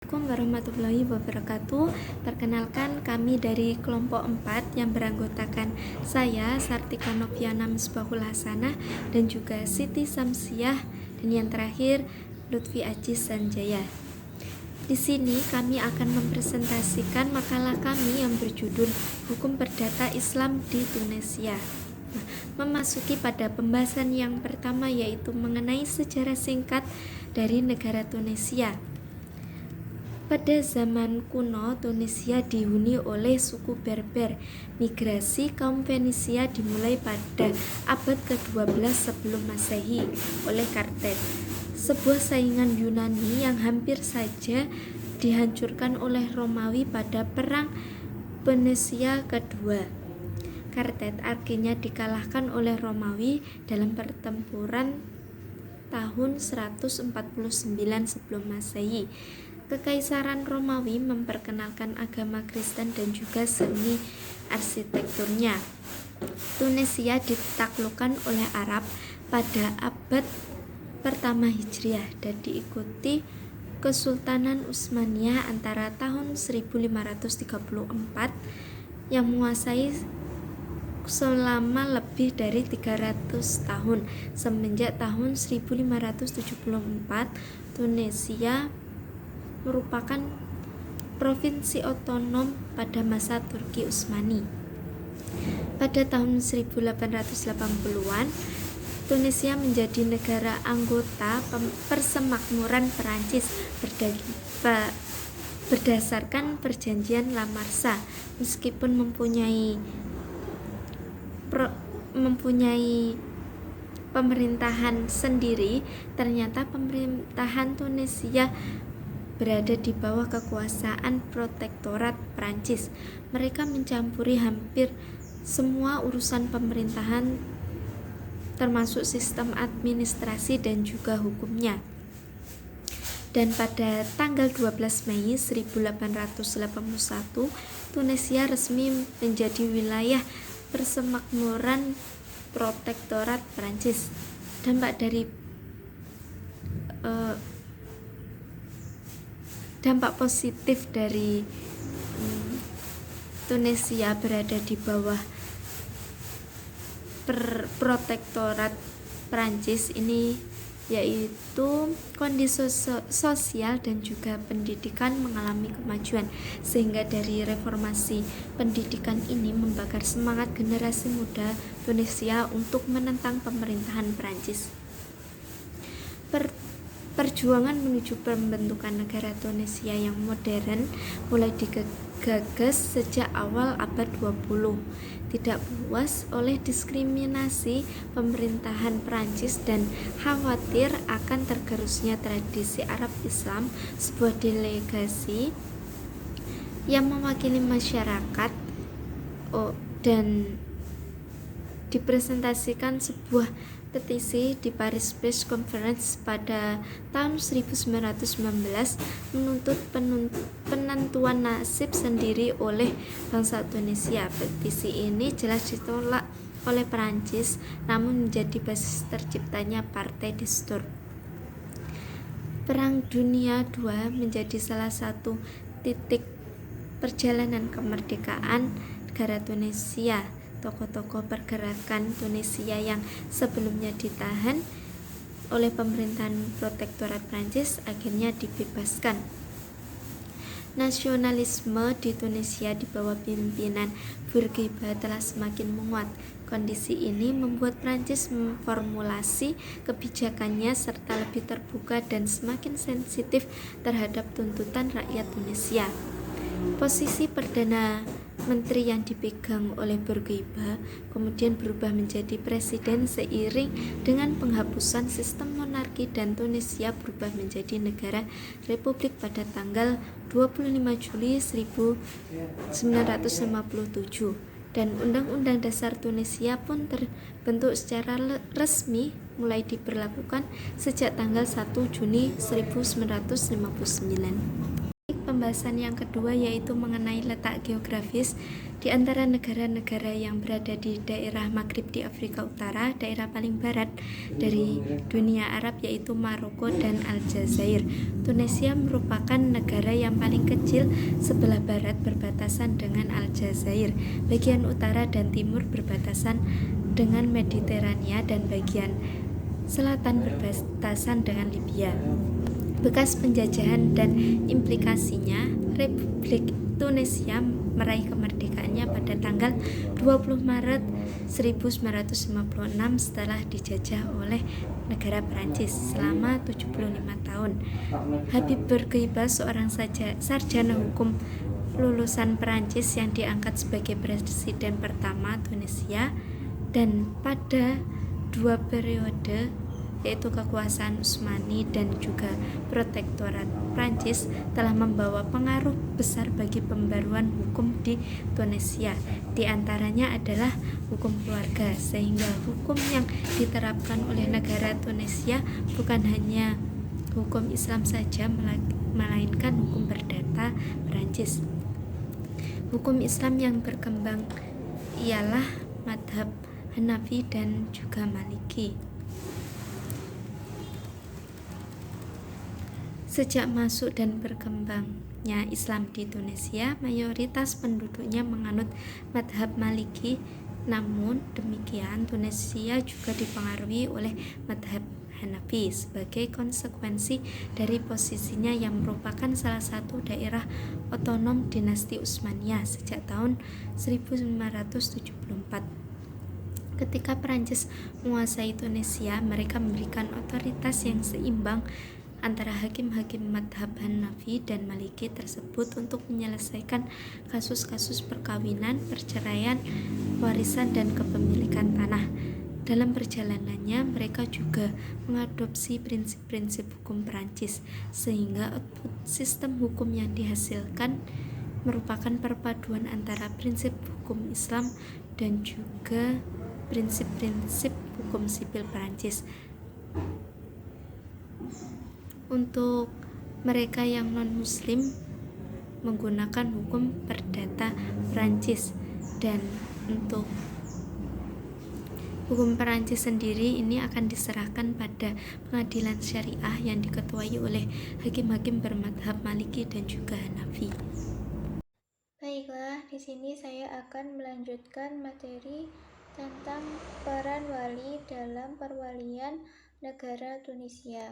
Assalamualaikum warahmatullahi wabarakatuh. Perkenalkan, kami dari kelompok 4 yang beranggotakan saya, Sartika Noviana Misbahul Hasanah, dan juga Siti Samsiah, dan yang terakhir Lutfi Aziz Sanjaya. Di sini kami akan mempresentasikan makalah kami yang berjudul Hukum Perdata Islam di Tunisia. Memasuki pada pembahasan yang pertama, yaitu mengenai sejarah singkat dari negara Tunisia. Pada zaman kuno, Tunisia dihuni oleh suku Berber. Migrasi kaum Fenisia dimulai pada abad ke-12 sebelum Masehi oleh Karthet, sebuah saingan Yunani yang hampir saja dihancurkan oleh Romawi pada Perang Phoenicia kedua. Karthet akhirnya dikalahkan oleh Romawi dalam pertempuran tahun 149 sebelum Masehi. Kekaisaran Romawi memperkenalkan agama Kristen dan juga seni arsitekturnya. Tunisia ditaklukkan oleh Arab pada abad pertama Hijriah dan diikuti Kesultanan Utsmaniyah antara tahun 1534 yang menguasai selama lebih dari 300 tahun. Semenjak tahun 1574, Tunisia merupakan provinsi otonom pada masa Turki Utsmani. Pada tahun 1880-an, Tunisia menjadi negara anggota Persemakmuran Perancis berdasarkan perjanjian La Marsa. Meskipun mempunyai pemerintahan sendiri, ternyata pemerintahan Tunisia berada di bawah kekuasaan protektorat Prancis. Mereka mencampuri hampir semua urusan pemerintahan, termasuk sistem administrasi dan juga hukumnya. Dan pada tanggal 12 Mei 1881, Tunisia resmi menjadi wilayah persemakmuran protektorat Prancis. Dampak positif dari Tunisia berada di bawah protektorat Prancis ini yaitu kondisi sosial dan juga pendidikan mengalami kemajuan, sehingga dari reformasi pendidikan ini membakar semangat generasi muda Tunisia untuk menentang pemerintahan Prancis. Perjuangan menuju pembentukan negara Tunisia yang modern mulai digagas sejak awal abad 20. Tidak puas oleh diskriminasi pemerintahan Prancis dan khawatir akan tergerusnya tradisi Arab Islam, sebuah delegasi yang mewakili masyarakat dan dipresentasikan sebuah petisi di Paris Peace Conference pada tahun 1919 menuntut penentuan nasib sendiri oleh bangsa Tunisia. Petisi ini jelas ditolak oleh Perancis, namun menjadi basis terciptanya Partai Destur. Perang Dunia II menjadi salah satu titik perjalanan kemerdekaan negara Tunisia. Tokoh-tokoh pergerakan Tunisia yang sebelumnya ditahan oleh pemerintahan protektorat Prancis akhirnya dibebaskan. Nasionalisme di Tunisia di bawah pimpinan Bourguiba telah semakin menguat. Kondisi ini membuat Prancis memformulasi kebijakannya serta lebih terbuka dan semakin sensitif terhadap tuntutan rakyat Tunisia. Posisi Perdana Menteri yang dipegang oleh Bourguiba kemudian berubah menjadi presiden seiring dengan penghapusan sistem monarki, dan Tunisia berubah menjadi negara republik pada tanggal 25 Juli 1957, dan Undang-Undang Dasar Tunisia pun terbentuk secara resmi mulai diberlakukan sejak tanggal 1 Juni 1959. pembahasan yang kedua yaitu mengenai letak geografis di antara negara-negara yang berada di daerah Maghrib di Afrika Utara. Daerah paling barat dari dunia Arab yaitu Maroko dan Aljazair. Tunisia merupakan negara yang paling kecil sebelah barat berbatasan dengan Aljazair. Bagian utara dan timur berbatasan dengan Mediterania dan bagian selatan berbatasan dengan Libya. Bekas penjajahan dan implikasinya, Republik Tunisia meraih kemerdekaannya pada tanggal 20 Maret 1956 setelah dijajah oleh negara Perancis selama 75 tahun. Habib Bourguiba, seorang sarjana hukum lulusan Perancis yang diangkat sebagai presiden pertama Tunisia, dan pada dua periode yaitu kekuasaan Utsmani dan juga protektorat Prancis telah membawa pengaruh besar bagi pembaruan hukum di Tunisia. Di antaranya adalah hukum keluarga, sehingga hukum yang diterapkan oleh negara Tunisia bukan hanya hukum Islam saja, melainkan hukum perdata Prancis. Hukum Islam yang berkembang ialah madhab Hanafi dan juga Maliki. Sejak masuk dan berkembangnya Islam di Tunisia, mayoritas penduduknya menganut madhab Maliki. Namun demikian, Tunisia juga dipengaruhi oleh madhab Hanafi sebagai konsekuensi dari posisinya yang merupakan salah satu daerah otonom dinasti Utsmaniyah sejak tahun 1974. Ketika Perancis menguasai Tunisia, mereka memberikan otoritas yang seimbang antara hakim-hakim madhab Hanafi dan Maliki tersebut untuk menyelesaikan kasus-kasus perkawinan, perceraian, warisan, dan kepemilikan tanah. Dalam perjalanannya, mereka juga mengadopsi prinsip-prinsip hukum Perancis, sehingga output sistem hukum yang dihasilkan merupakan perpaduan antara prinsip hukum Islam dan juga prinsip-prinsip hukum sipil Perancis. Untuk mereka yang non-muslim menggunakan hukum perdata Perancis, dan untuk hukum Perancis sendiri ini akan diserahkan pada pengadilan syariah yang diketuai oleh hakim-hakim bermadhab Maliki dan juga Hanafi. Baiklah, di sini saya akan melanjutkan materi tentang peran wali dalam perwalian negara Tunisia.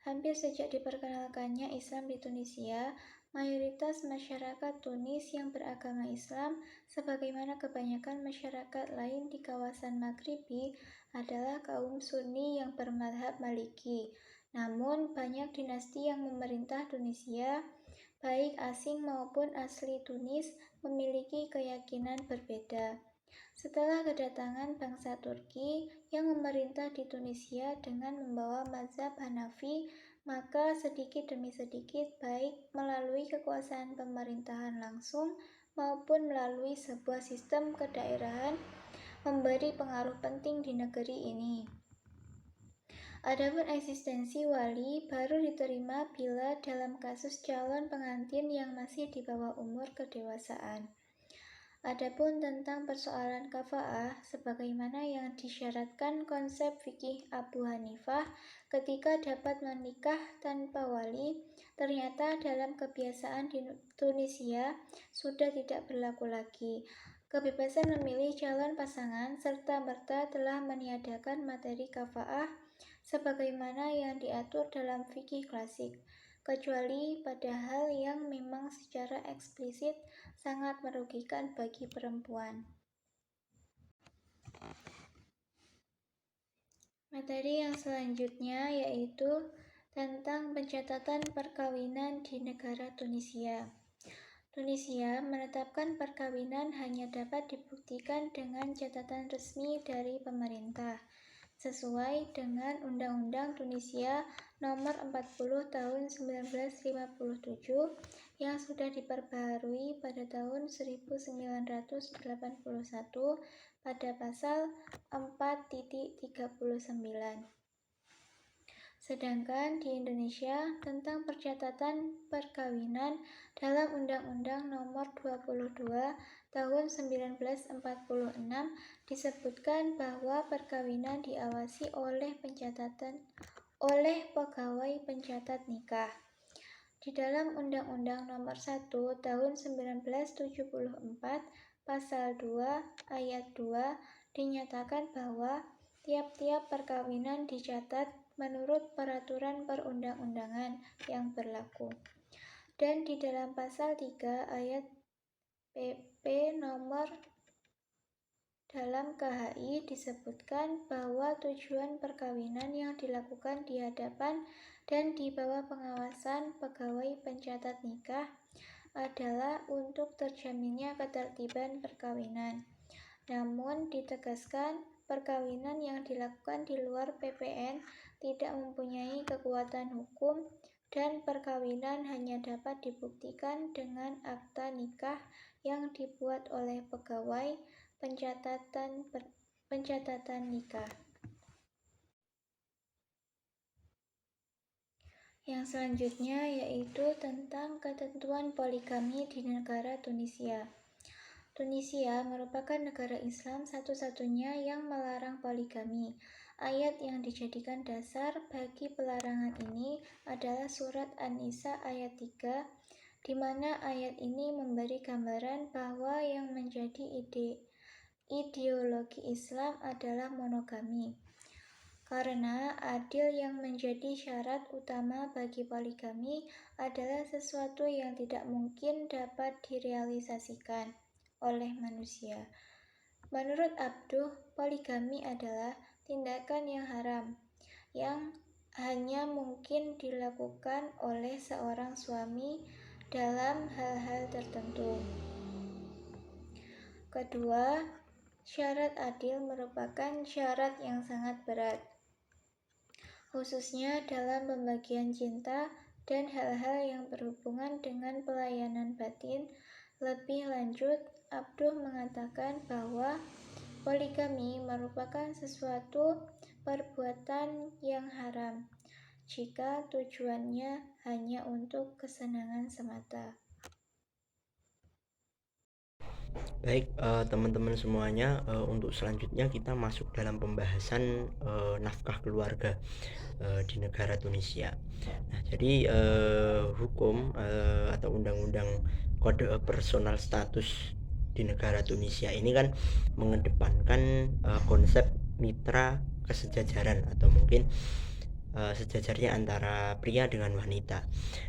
Hampir sejak diperkenalkannya Islam di Tunisia, mayoritas masyarakat Tunis yang beragama Islam, sebagaimana kebanyakan masyarakat lain di kawasan Maghribi, adalah kaum Sunni yang bermadhab Maliki. Namun, banyak dinasti yang memerintah Tunisia, baik asing maupun asli Tunis, memiliki keyakinan berbeda. Setelah kedatangan bangsa Turki yang memerintah di Tunisia dengan membawa mazhab Hanafi, maka sedikit demi sedikit, baik melalui kekuasaan pemerintahan langsung maupun melalui sebuah sistem kedaerahan, memberi pengaruh penting di negeri ini. Adapun eksistensi wali baru diterima bila dalam kasus calon pengantin yang masih di bawah umur kedewasaan. Adapun tentang persoalan kafa'ah, sebagaimana yang disyaratkan konsep fikih Abu Hanifah ketika dapat menikah tanpa wali, ternyata dalam kebiasaan di Tunisia sudah tidak berlaku lagi. Kebebasan memilih calon pasangan serta-merta telah meniadakan materi kafa'ah sebagaimana yang diatur dalam fikih klasik, kecuali pada hal yang memang secara eksplisit sangat merugikan bagi perempuan. Materi yang selanjutnya yaitu tentang pencatatan perkawinan di negara Tunisia. Tunisia menetapkan perkawinan hanya dapat dibuktikan dengan catatan resmi dari pemerintah, sesuai dengan Undang-Undang Tunisia Nomor 40 Tahun 1957 yang sudah diperbaharui pada tahun 1981 pada pasal 4.39. Sedangkan di Indonesia tentang percatatan perkawinan dalam Undang-Undang Nomor 22 Tahun 1946 disebutkan bahwa perkawinan diawasi oleh pegawai pencatat nikah. Di dalam Undang-Undang Nomor 1 Tahun 1974 Pasal 2 Ayat 2 dinyatakan bahwa tiap-tiap perkawinan dicatat menurut peraturan perundang-undangan yang berlaku. Dan di dalam Pasal 3 Ayat PP nomor dalam KHI disebutkan bahwa tujuan perkawinan yang dilakukan di hadapan dan di bawah pengawasan pegawai pencatat nikah adalah untuk terjaminnya ketertiban perkawinan. Namun ditegaskan, perkawinan yang dilakukan di luar PPN tidak mempunyai kekuatan hukum dan perkawinan hanya dapat dibuktikan dengan akta nikah yang dibuat oleh pegawai pencatatan nikah. Yang selanjutnya yaitu tentang ketentuan poligami di negara Tunisia. Tunisia merupakan negara Islam satu-satunya yang melarang poligami. Ayat yang dijadikan dasar bagi pelarangan ini adalah surat An-Nisa ayat 3, di mana ayat ini memberi gambaran bahwa yang menjadi ideologi Islam adalah monogami. Karena adil yang menjadi syarat utama bagi poligami adalah sesuatu yang tidak mungkin dapat direalisasikan oleh manusia. Menurut Abduh, poligami adalah tindakan yang haram, yang hanya mungkin dilakukan oleh seorang suami dalam hal-hal tertentu. Kedua, syarat adil merupakan syarat yang sangat berat, khususnya dalam pembagian cinta dan hal-hal yang berhubungan dengan pelayanan batin. Lebih lanjut, Abduh mengatakan bahwa poligami merupakan sesuatu perbuatan yang haram jika tujuannya hanya untuk kesenangan semata. Baik, teman-teman semuanya, untuk selanjutnya kita masuk dalam pembahasan nafkah keluarga di negara Tunisia. Nah, jadi hukum atau undang-undang kode personal status di negara Tunisia ini kan mengedepankan konsep mitra kesejajaran atau mungkin sejajarnya antara pria dengan wanita.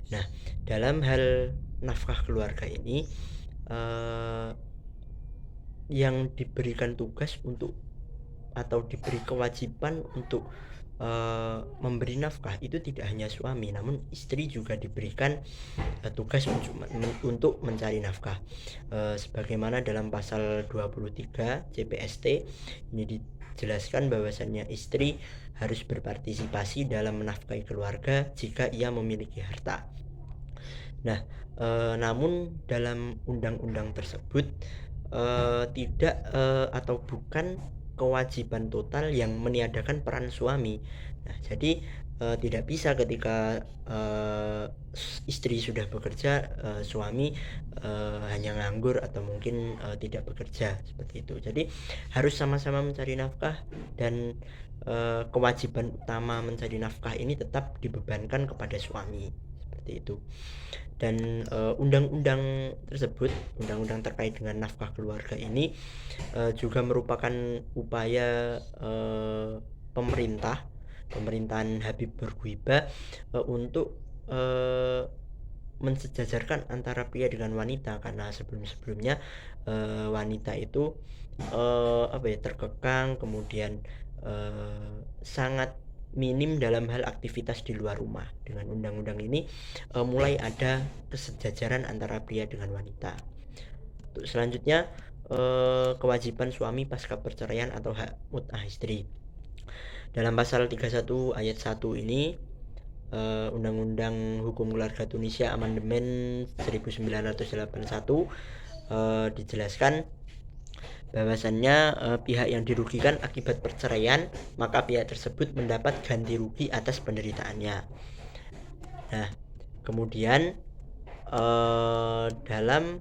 Nah, dalam hal nafkah keluarga ini yang diberikan tugas untuk atau diberi kewajiban untuk memberi nafkah itu tidak hanya suami, namun istri juga diberikan tugas untuk mencari nafkah, sebagaimana dalam pasal 23 CPST ini dijelaskan bahwasannya istri harus berpartisipasi dalam menafkahi keluarga jika ia memiliki harta. Nah, namun dalam undang-undang tersebut tidak atau bukan kewajiban total yang meniadakan peran suami. Nah, jadi tidak bisa ketika istri sudah bekerja, suami hanya nganggur atau mungkin tidak bekerja seperti itu. Jadi harus sama-sama mencari nafkah dan kewajiban utama mencari nafkah ini tetap dibebankan kepada suami seperti itu. Dan undang-undang tersebut, undang-undang terkait dengan nafkah keluarga ini juga merupakan upaya pemerintahan Habib Bourguiba untuk mensejajarkan antara pria dengan wanita, karena sebelum-sebelumnya wanita itu terkekang, kemudian sangat minim dalam hal aktivitas di luar rumah. Dengan undang-undang ini mulai ada kesejajaran antara pria dengan wanita. Untuk selanjutnya, kewajiban suami pasca perceraian atau hak mut'ah istri. Dalam pasal 31 ayat 1 ini Undang-Undang Hukum Keluarga Tunisia Amandemen 1981 dijelaskan bahwasannya pihak yang dirugikan akibat perceraian, maka pihak tersebut mendapat ganti rugi atas penderitaannya. Nah, kemudian dalam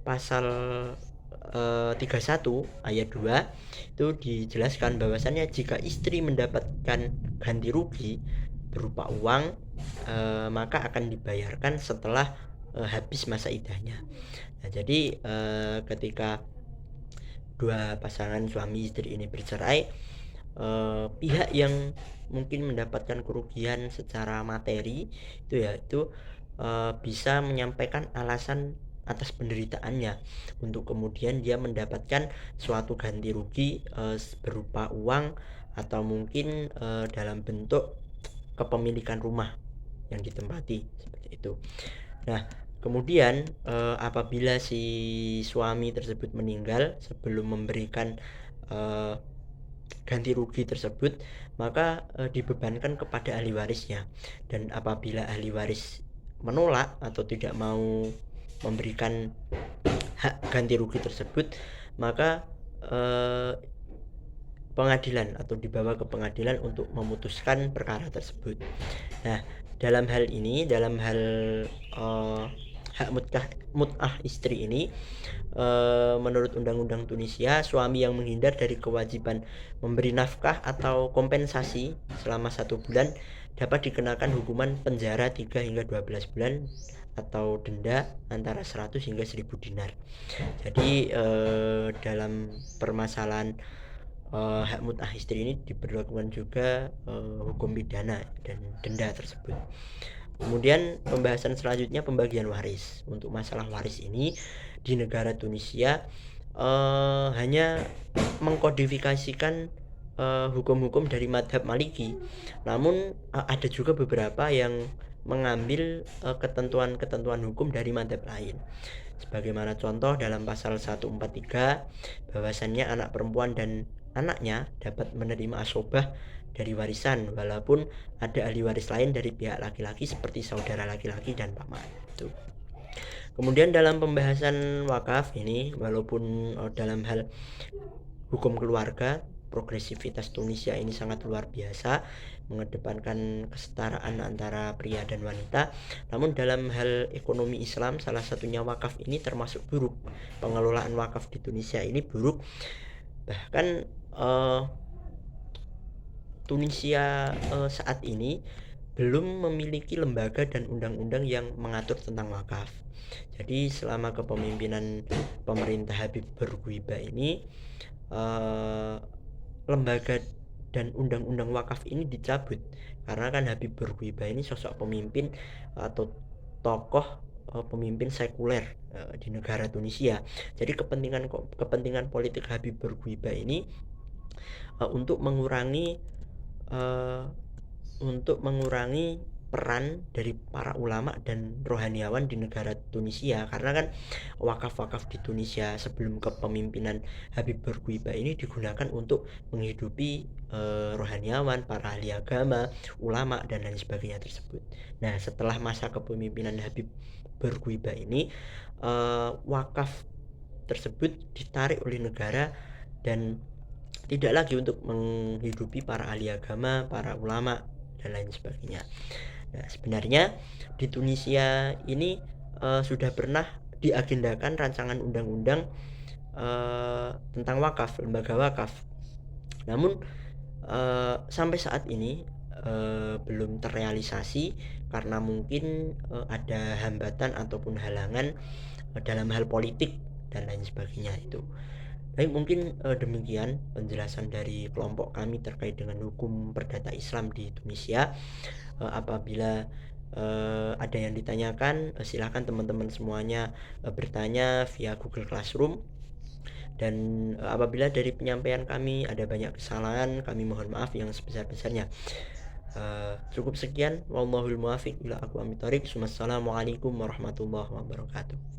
pasal 31 ayat 2 itu dijelaskan bahwasannya jika istri mendapatkan ganti rugi berupa uang, maka akan dibayarkan setelah habis masa iddahnya. Nah, jadi ketika dua pasangan suami istri ini bercerai, pihak yang mungkin mendapatkan kerugian secara materi itu bisa menyampaikan alasan atas penderitaannya untuk kemudian dia mendapatkan suatu ganti rugi berupa uang atau mungkin dalam bentuk kepemilikan rumah yang ditempati, seperti itu. Nah, kemudian apabila si suami tersebut meninggal sebelum memberikan ganti rugi tersebut, maka dibebankan kepada ahli warisnya. Dan apabila ahli waris menolak atau tidak mau memberikan hak ganti rugi tersebut, maka pengadilan atau dibawa ke pengadilan untuk memutuskan perkara tersebut. Nah, dalam hal ini, dalam hal hak mut'ah istri ini, menurut undang-undang Tunisia, suami yang menghindar dari kewajiban memberi nafkah atau kompensasi selama 1 bulan dapat dikenakan hukuman penjara 3 hingga 12 bulan atau denda antara 100 hingga 1000 dinar. Jadi dalam permasalahan hak mut'ah istri ini diberlakukan juga hukum pidana dan denda tersebut. Kemudian pembahasan selanjutnya pembagian waris. Untuk masalah waris ini di negara Tunisia hanya mengkodifikasikan hukum-hukum dari madhab Maliki, namun ada juga beberapa yang mengambil ketentuan-ketentuan hukum dari madhab lain. Sebagaimana contoh dalam pasal 143 bahwasannya anak perempuan dan anaknya dapat menerima asobah dari warisan walaupun ada ahli waris lain dari pihak laki-laki seperti saudara laki-laki dan paman. Itu. Kemudian dalam pembahasan wakaf ini, walaupun dalam hal hukum keluarga, progresivitas Tunisia ini sangat luar biasa, mengedepankan kesetaraan antara pria dan wanita, namun dalam hal ekonomi Islam, salah satunya wakaf ini termasuk buruk. Pengelolaan wakaf di Tunisia ini buruk. Bahkan Tunisia saat ini belum memiliki lembaga dan undang-undang yang mengatur tentang wakaf. Jadi selama kepemimpinan pemerintah Habib Bourguiba ini, lembaga dan undang-undang wakaf ini dicabut karena kan Habib Bourguiba ini sosok pemimpin atau tokoh pemimpin sekuler di negara Tunisia. Jadi kepentingan politik Habib Bourguiba ini untuk mengurangi peran dari para ulama dan rohaniawan di negara Tunisia, karena kan wakaf-wakaf di Tunisia sebelum kepemimpinan Habib Bourguiba ini digunakan untuk menghidupi rohaniawan, para ahli agama, ulama dan lain sebagainya tersebut. Nah, setelah masa kepemimpinan Habib Bourguiba ini, wakaf tersebut ditarik oleh negara dan tidak lagi untuk menghidupi para ahli agama, para ulama dan lain sebagainya. Nah, sebenarnya di Tunisia ini sudah pernah diagendakan rancangan undang-undang tentang wakaf, lembaga wakaf. Namun sampai saat ini belum terrealisasi karena mungkin ada hambatan ataupun halangan dalam hal politik dan lain sebagainya itu. Baik, mungkin demikian penjelasan dari kelompok kami terkait dengan hukum perdata Islam di Tunisia. Apabila ada yang ditanyakan, silakan teman-teman semuanya bertanya via Google Classroom. Dan apabila dari penyampaian kami ada banyak kesalahan, kami mohon maaf yang sebesar-besarnya. Cukup sekian. Wallahul muwaffiq ila aqwamit thoriq. Wassalamualaikum warahmatullahi wabarakatuh.